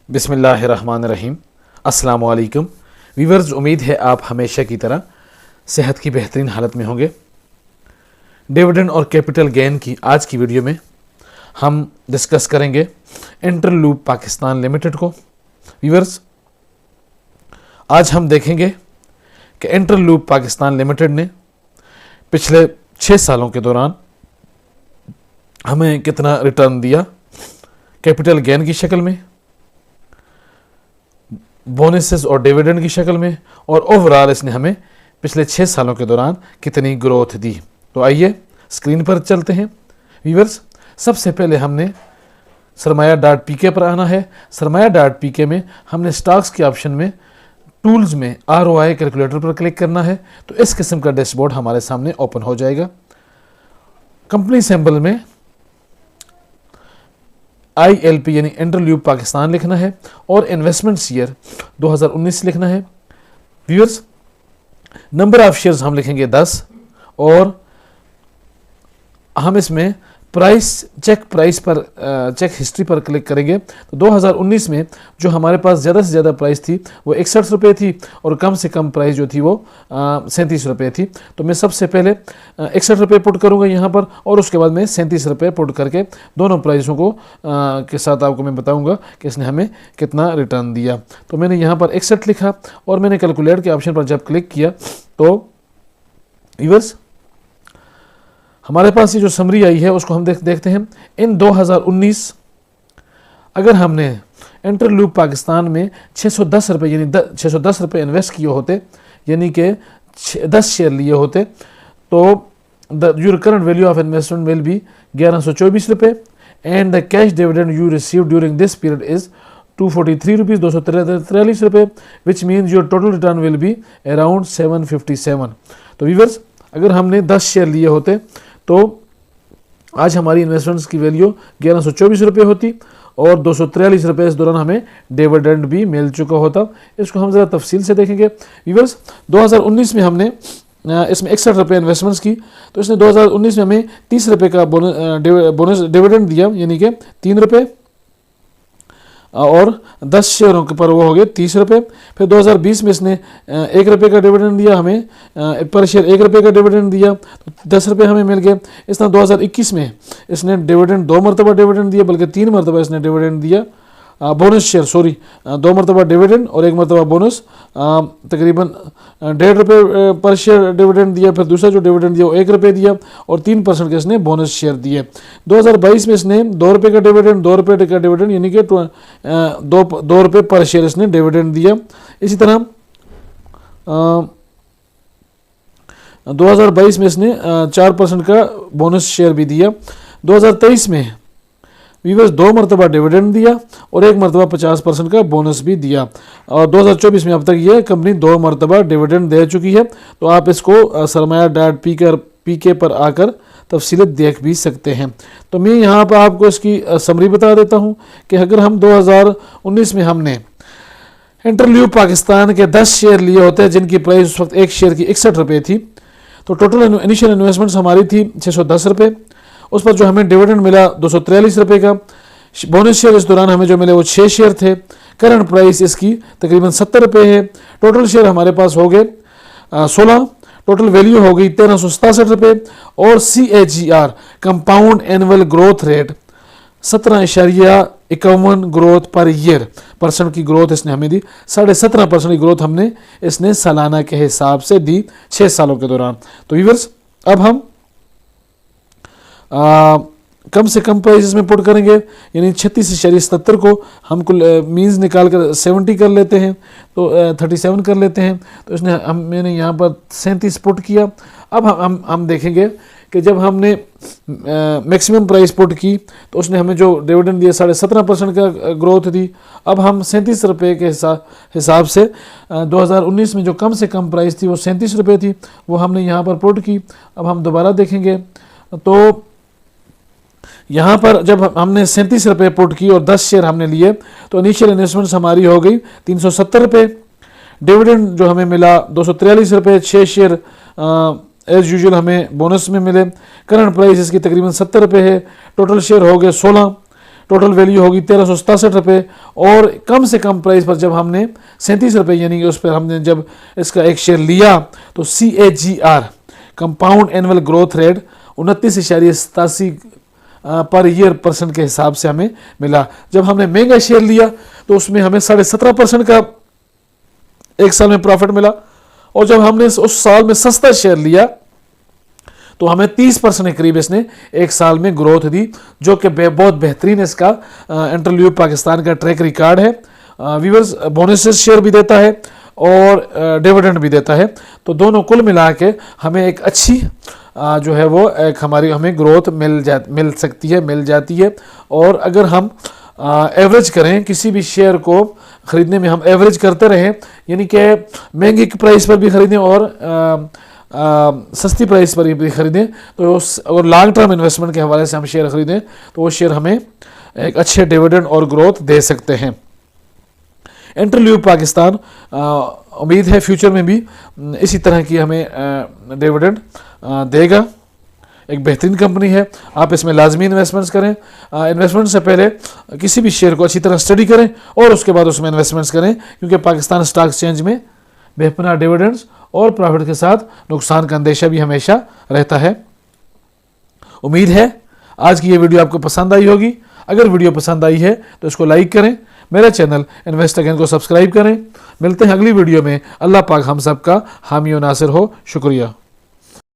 बिस्मिल्लाहिर्रहमानिर्रहीम। अस्सलाम वालेकुम वीवर्स, उम्मीद है आप हमेशा की तरह सेहत की बेहतरीन हालत में होंगे। डिविडेंड और कैपिटल गेन की आज की वीडियो में हम डिस्कस करेंगे इंटरलूप पाकिस्तान लिमिटेड को। वीवर्स, आज हम देखेंगे कि इंटरलूप पाकिस्तान लिमिटेड ने पिछले 6 सालों के दौरान हमें कितना रिटर्न दिया, कैपिटल गेन की शक्ल में, बोनसेस और डिविडेंड की शक्ल में, और ओवरऑल इसने हमें पिछले 6 सालों के दौरान कितनी ग्रोथ दी। तो आइए स्क्रीन पर चलते हैं। व्यूअर्स, सबसे पहले हमने सरमाया.pk पर आना है। सरमाया.pk में हमने स्टॉक्स के ऑप्शन में टूल्स में ROI कैलकुलेटर पर क्लिक करना है। तो इस किस्म का डैशबोर्ड हमारे सामने ओपन हो जाएगा। कंपनी सिंबल में ILP यानी इंटरलूप पाकिस्तान लिखना है और इन्वेस्टमेंट ईयर 2019 लिखना है। व्यूअर्स, नंबर ऑफ शेयर्स हम लिखेंगे 10 और हम इसमें चेक हिस्ट्री पर क्लिक करेंगे। तो 2019 में जो हमारे पास ज़्यादा से ज़्यादा प्राइस थी वो 61 रुपये थी और कम से कम प्राइस जो थी वो 37 रुपये थी। तो मैं सबसे पहले 61 रुपये पुट करूँगा यहाँ पर और उसके बाद मैं 37 रुपये पुट करके दोनों प्राइसों को के साथ आपको मैं बताऊँगा कि इसने हमें कितना रिटर्न दिया। तो मैंने यहाँ पर 61 लिखा और मैंने कैलकुलेट के ऑप्शन पर जब क्लिक किया तो व्यूअर्स हमारे पास ये जो समरी आई है उसको हम देखते हैं। इन 2019 अगर हमने इंटरलूप पाकिस्तान में 610 रुपये यानी 610 रुपये इन्वेस्ट किए होते, यानी कि 10 शेयर लिए होते, तो your current value of investment will be 1124 रुपये and the cash dividend you receive during this period is 243 rupees 243 रुपये, which means your total return will be around 757। तो व्यूअर्स, अगर हमने 10 शेयर लिए होते तो आज हमारी इन्वेस्टमेंट्स की वैल्यू 1124 रुपये होती और 243 रुपये इस दौरान हमें डिविडेंड भी मिल चुका होता। इसको हम ज़रा तफसील से देखेंगे। व्यूअर्स, 2019 में हमने इसमें 61 रुपये इन्वेस्टमेंट्स की, तो इसने 2019 में हमें 30 रुपये का बोनस डिविडेंड दिया, यानी कि 3 रुपये और 10 शेयरों के पर वो हो गए 30 रुपये। फिर 2020 में इसने 1 रुपये का डिविडेंड दिया, हमें पर शेयर 1 रुपये का डिविडेंड दिया, तो 10 रुपये हमें मिल गए। इस तरह 2021 में इसने डिविडेंड 2 मरतबा डिविडेंड दिया, बल्कि 3 मरतबा इसने डिविडेंड दिया, बोनस शेयर 2 मरतबा डिविडेंड और 1 मरतबा बोनस, तकरीबन 1.5 रुपये पर शेयर डिविडेंड दिया। फिर दूसरा जो डिविडेंड दिया वो 1 रुपये दिया और 3% के इसने बोनस शेयर दिए। 2022 में इसने 2 रुपये का डिविडेंड 2 रुपये का डिविडेंड यानी कि 2 रुपये पर शेयर इसने डिविडेंड दिया। इसी तरह 2022 में इसने 4% का बोनस शेयर भी दिया। 2023 में व्यूअर्स 2 मरतबा डिविडेंड दिया और 1 मरतबा 50% का बोनस भी दिया और 2024 में अब तक ये कंपनी 2 मरतबा डिविडेंड दे चुकी है। तो आप इसको सरमाया.pk पर आकर तफसीलत देख भी सकते हैं। तो मैं यहाँ पर आपको इसकी समरी बता देता हूँ कि अगर हम 2019 में हमने इंटरलूप पाकिस्तान के 10 शेयर लिए होते जिनकी प्राइस उस वक्त एक शेयर की 61 रुपये थी, तो टोटल इनिशियल इन्वेस्टमेंट्स हमारी थी 610 रुपये। उस पर जो हमें डिविडेंड मिला 243 रुपये का, बोनस शेयर इस दौरान हमें जो मिले वो 6 शेयर थे। करंट प्राइस इसकी तकरीबन 70 रुपये है। टोटल शेयर हमारे पास हो गए 16, टोटल वैल्यू हो गई 1367 रुपये और CAGR compound annual growth rate 17.51 growth per year % की ग्रोथ इसने हमें दी। 17.5% की ग्रोथ हमने इसने सालाना के हिसाब से दी 6 सालों के दौरान। तो व्यूअर्स, अब हम कम से कम प्राइस में पुट करेंगे, यानी 36.77 को हम मीन्स निकाल कर 70 कर लेते हैं, तो 37 कर लेते हैं। तो इसने मैंने यहाँ पर 37 पुट किया। अब हम देखेंगे कि जब हमने मैक्सिमम प्राइस पुट की तो उसने हमें जो डिविडेंड दिया 17.5% का ग्रोथ दी। अब हम 37 रुपये के हिसाब से 2019 में जो कम से कम प्राइस थी वो 37 रुपये थी, वो हमने यहाँ पर पुट की। अब हम दोबारा देखेंगे तो यहाँ पर जब हमने 37 रुपये पुट की और 10 शेयर हमने लिए तो इनिशियल इन्वेस्टमेंट्स हमारी हो गई 370 रुपये। डिविडेंड जो हमें मिला 243 रुपये, 6 शेयर एज यूजुअल हमें बोनस में मिले। करंट प्राइस इसकी तकरीबन 70 रुपये है। टोटल शेयर हो गए 16, टोटल वैल्यू होगी 1367 रुपये। और कम से कम प्राइस पर जब हमने 37 रुपये यानी कि उस पर हमने जब इसका एक शेयर लिया तो CAGR compound annual growth rate 29.87 per year % के हिसाब से हमें मिला। जब हमने महंगा शेयर लिया तो उसमें हमें 17.5% का एक साल में प्रॉफिट मिला, और जब हमने उस साल में सस्ता शेयर लिया तो हमें 30% के करीब इसने एक साल में ग्रोथ दी, जो कि बहुत बेहतरीन इसका इंटरल्यूब पाकिस्तान का ट्रैक रिकॉर्ड है। व्यूअर्स बोनसेस शेयर भी देता है और डिविडेंड भी देता है, तो दोनों कुल मिला के हमें एक अच्छी जो है वो एक हमें ग्रोथ मिल जाती है। और अगर हम एवरेज करें किसी भी शेयर को ख़रीदने में, हम एवरेज करते रहें, यानी कि महंगी प्राइस पर भी ख़रीदें और सस्ती प्राइस पर भी ख़रीदें, तो और लॉन्ग टर्म इन्वेस्टमेंट के हवाले से हम शेयर ख़रीदें तो वो शेयर हमें एक अच्छे डिविडेंड और ग्रोथ दे सकते हैं। इंटरल्यूब पाकिस्तान उम्मीद है फ्यूचर में भी इसी तरह की हमें डिविडेंड देगा। एक बेहतरीन कंपनी है, आप इसमें लाजमी इन्वेस्टमेंट्स करें। इन्वेस्टमेंट से पहले किसी भी शेयर को अच्छी तरह स्टडी करें और उसके बाद उसमें इन्वेस्टमेंट्स करें, क्योंकि पाकिस्तान स्टॉक एक्सचेंज में बेपनाह डिविडेंड्स और प्रॉफिट के साथ नुकसान का अंदेशा भी हमेशा रहता है। उम्मीद है आज की ये वीडियो आपको पसंद आई होगी। अगर वीडियो पसंद आई है तो इसको लाइक करें, मेरा चैनल इन्वेस्ट अगेन को सब्सक्राइब करें। मिलते हैं अगली वीडियो में। अल्लाह पाक हम सब का हामी और नासिर हो। शुक्रिया।